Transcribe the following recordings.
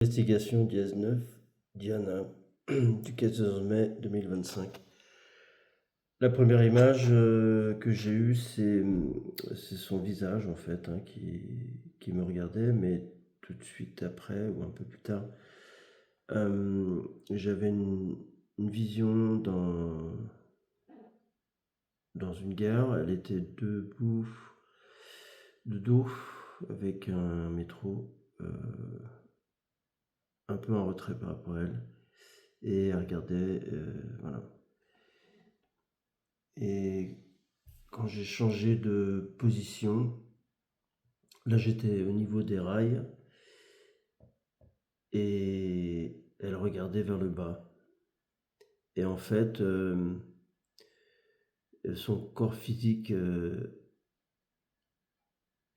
Investigation dièse 9, Diana, du 14 mai 2025. La première image que j'ai eue, c'est son visage en fait, hein, qui me regardait, mais tout de suite après, ou un peu plus tard, j'avais une vision dans une gare. Elle était debout, de dos, avec un métro, un peu en retrait par rapport à elle, et elle regardait, voilà. Et quand j'ai changé de position, là j'étais au niveau des rails et elle regardait vers le bas. Et en fait, son corps physique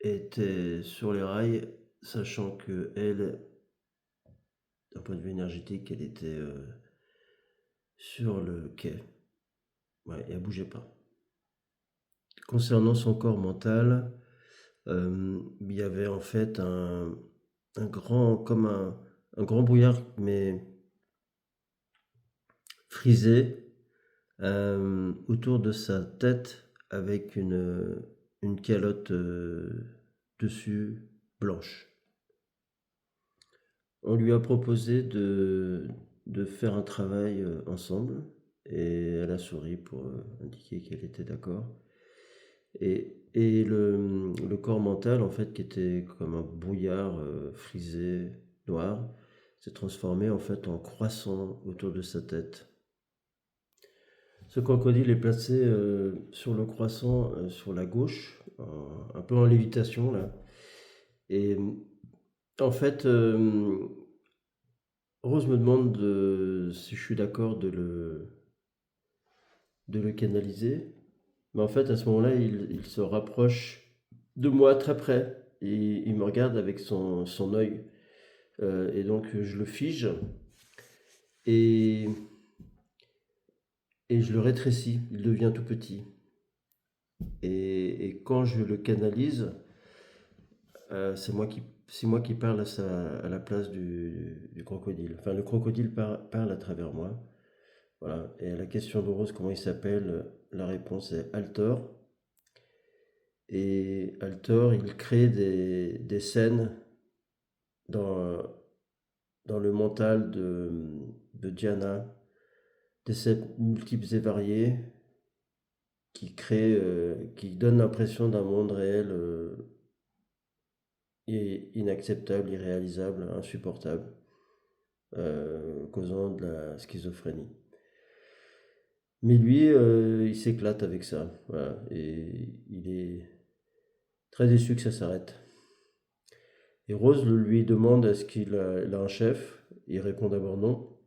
était sur les rails, sachant que elle, d'un point de vue énergétique, elle était sur le quai. Ouais, et elle bougeait pas. Concernant son corps mental, il y avait en fait un grand, comme un grand brouillard, mais frisé, autour de sa tête, avec une calotte dessus, blanche. On lui a proposé de faire un travail ensemble, et elle a souri pour indiquer qu'elle était d'accord. Et le corps mental, en fait, qui était comme un brouillard frisé, noir, s'est transformé en fait en croissant autour de sa tête. Ce crocodile est placé sur le croissant, sur la gauche, un peu en lévitation là. Et en fait, Rose me demande si je suis d'accord de le canaliser. Mais en fait, à ce moment-là, il se rapproche de moi très près. Et il me regarde avec son œil. Et donc, je le fige et, et je le rétrécis. Il devient tout petit. Et quand je le canalise, c'est moi qui parle à la place du crocodile. Enfin, le crocodile parle à travers moi. Voilà. Et à la question de Rose, comment il s'appelle, la réponse est Altor. Et Altor, il crée des scènes dans, dans le mental de Diana, des scènes multiples et variées qui donnent l'impression d'un monde réel inacceptable, irréalisable, insupportable, causant de la schizophrénie. Mais lui, il s'éclate avec ça, voilà, et il est très déçu que ça s'arrête. Et Rose lui demande est-ce il a un chef. Il répond d'abord non.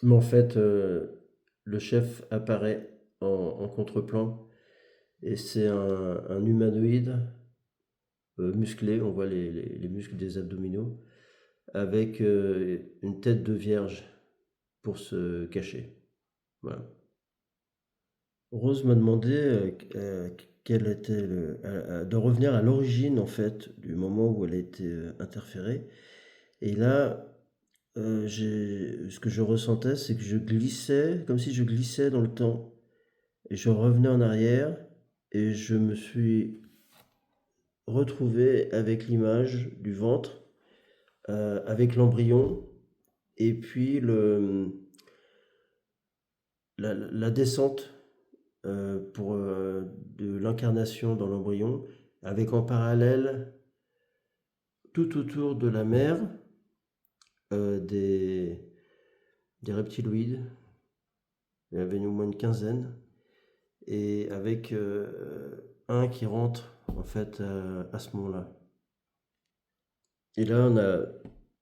Mais en fait, le chef apparaît en contre-plan, et c'est un humanoïde musclé, on voit les muscles des abdominaux, avec une tête de vierge pour se cacher. Voilà. Rose m'a demandé quel était de revenir à l'origine en fait du moment où elle a été interférée. Et là, ce que je ressentais, c'est que je glissais, comme si je glissais dans le temps, et je revenais en arrière, et je me suis retrouvé avec l'image du ventre, avec l'embryon, et puis la descente de l'incarnation dans l'embryon, avec en parallèle, tout autour de la mère, euh, des, des reptiloïdes. Il y avait au moins une quinzaine, et avec un qui rentre en fait à ce moment-là. Et là, on a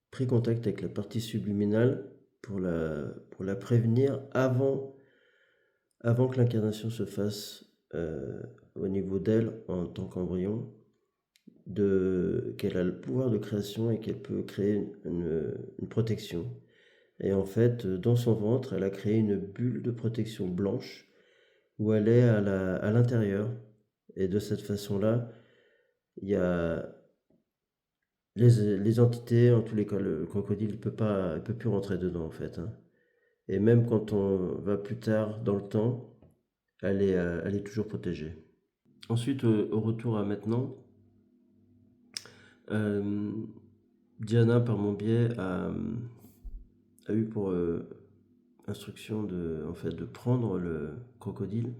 pris contact avec la partie subliminale pour la prévenir avant que l'incarnation se fasse au niveau d'elle en tant qu'embryon, qu'elle a le pouvoir de création et qu'elle peut créer une protection. Et en fait, dans son ventre, elle a créé une bulle de protection blanche où elle est à l'intérieur. Et de cette façon-là, il y a les entités, en tous les cas, le crocodile, il peut plus rentrer dedans, en fait, hein. Et même quand on va plus tard dans le temps, elle est toujours protégée. Ensuite, au retour à maintenant, euh, Diana, par mon biais, a eu pour instruction en fait, de prendre le crocodile,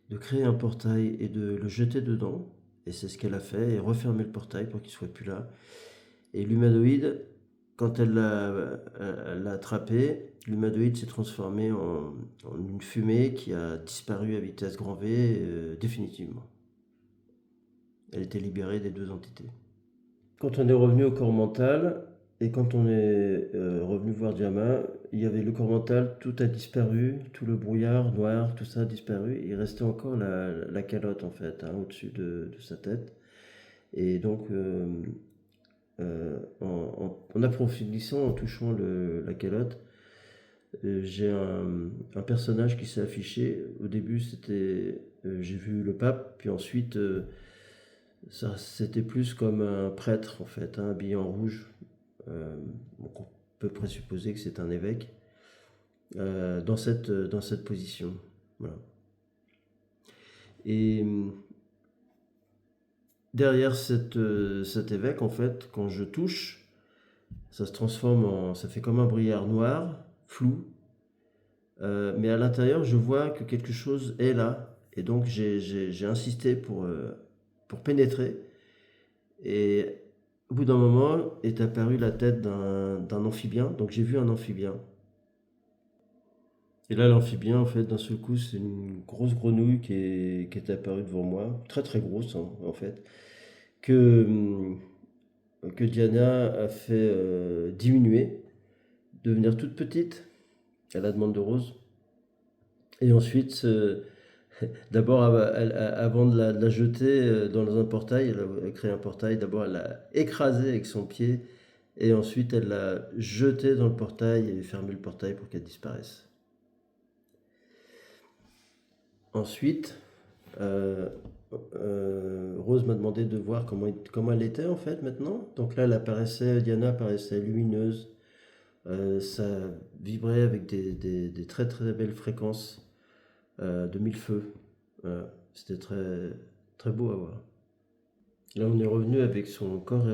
de créer un portail et de le jeter dedans. Et c'est ce qu'elle a fait, et refermer le portail pour qu'il soit plus là. Et l'humanoïde, quand elle l'a attrapé, l'humanoïde s'est transformé en une fumée qui a disparu à vitesse grand V définitivement. Elle était libérée des deux entités. Quand on est revenu au corps mental et quand on est revenu voir Diama, il y avait le corps mental, tout a disparu, tout le brouillard noir, tout ça a disparu. Il restait encore la calotte en fait, hein, au-dessus de sa tête. Et donc, en approfondissant, en touchant la calotte, j'ai un personnage qui s'est affiché. Au début, j'ai vu le pape, puis ensuite, ça, c'était plus comme un prêtre en fait, hein, habillé en rouge. Donc on peut présupposer que c'est un évêque dans cette position. Voilà. Et derrière cet évêque, en fait, quand je touche, ça se transforme ça fait comme un brouillard noir, flou, mais à l'intérieur, je vois que quelque chose est là. Et donc, j'ai insisté pour pénétrer. Et au bout d'un moment est apparue la tête d'un amphibien. Donc, j'ai vu un amphibien. Et là, l'amphibien, en fait, d'un seul coup, c'est une grosse grenouille qui est apparue devant moi. Très, très grosse, hein, en fait. Que, que Diana a fait diminuer, devenir toute petite, à la demande de Rose. Et ensuite, d'abord, avant de la jeter dans un portail, elle a créé un portail. D'abord, elle l'a écrasé avec son pied. Et ensuite, elle l'a jeté dans le portail et fermé le portail pour qu'elle disparaisse. Ensuite, euh, Rose m'a demandé de voir comment elle était en fait maintenant. Donc là, Diana apparaissait lumineuse. Ça vibrait avec des très très belles fréquences de mille feux. Voilà. C'était très, très beau à voir. Là, on est revenu avec son corps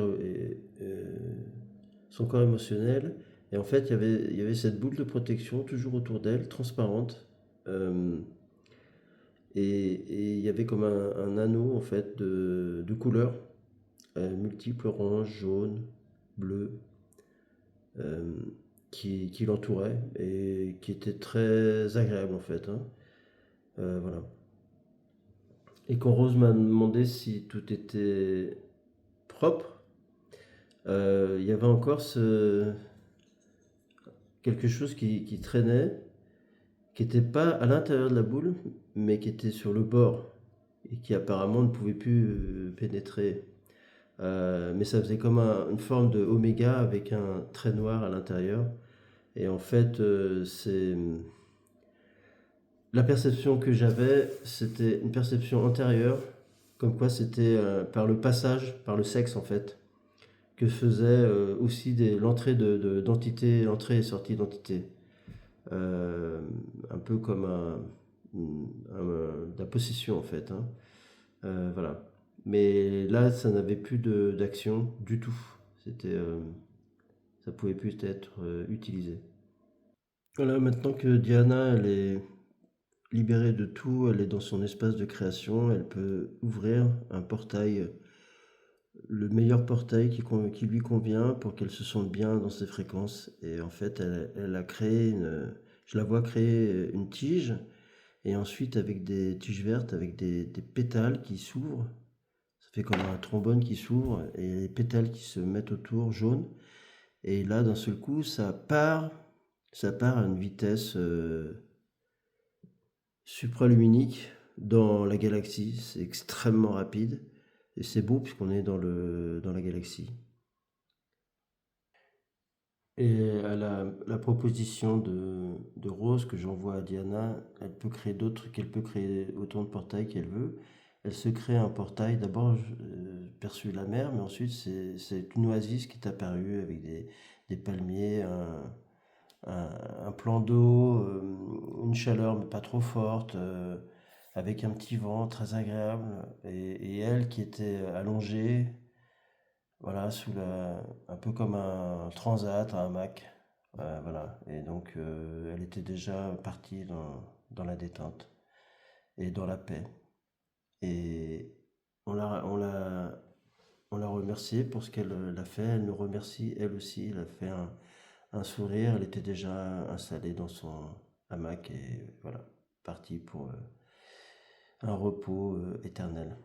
émotionnel. Et en fait, il y avait cette boule de protection toujours autour d'elle, transparente. Euh, et il y avait comme un anneau en fait de couleurs multiples, orange, jaune, bleu, euh, qui l'entourait et qui était très agréable en fait, hein. Voilà. Et quand Rose m'a demandé si tout était propre, il y avait encore quelque chose qui traînait, qui n'était pas à l'intérieur de la boule, mais qui était sur le bord et qui apparemment ne pouvait plus pénétrer. Mais ça faisait comme une forme de oméga avec un trait noir à l'intérieur. Et en fait, la perception que j'avais, c'était une perception antérieure, comme quoi c'était par le passage, par le sexe en fait, que faisait aussi l'entrée d'entités, l'entrée et sortie d'entités. Un peu comme de la possession en fait, hein. Voilà. Mais là, ça n'avait plus d'action du tout. Ça pouvait plus être utilisé. Voilà, maintenant que Diana, elle est libérée de tout, elle est dans son espace de création, elle peut ouvrir un portail, le meilleur portail qui lui convient pour qu'elle se sente bien dans ses fréquences. Et en fait, elle a créé je la vois créer une tige, et ensuite avec des tiges vertes, avec des pétales qui s'ouvrent. Ça fait comme un trombone qui s'ouvre, et les pétales qui se mettent autour, jaunes. Et là, d'un seul coup, ça part à une vitesse supraluminique dans la galaxie. C'est extrêmement rapide. Et c'est beau puisqu'on est dans la galaxie. Et à la proposition de Rose que j'envoie à Diana, qu'elle peut créer autant de portails qu'elle veut. elle se crée un portail. D'abord, perçu la mer, mais ensuite, c'est une oasis qui est apparue avec des palmiers, un plan d'eau, une chaleur, mais pas trop forte, avec un petit vent très agréable. Et elle qui était allongée, voilà, un peu comme un transat, un hamac. Voilà. Et donc, elle était déjà partie dans la détente et dans la paix. Et on l'a remerciée pour ce qu'elle a fait. Elle nous remercie, elle aussi. Elle a fait un sourire. Elle était déjà installée dans son hamac et voilà, partie pour un repos éternel.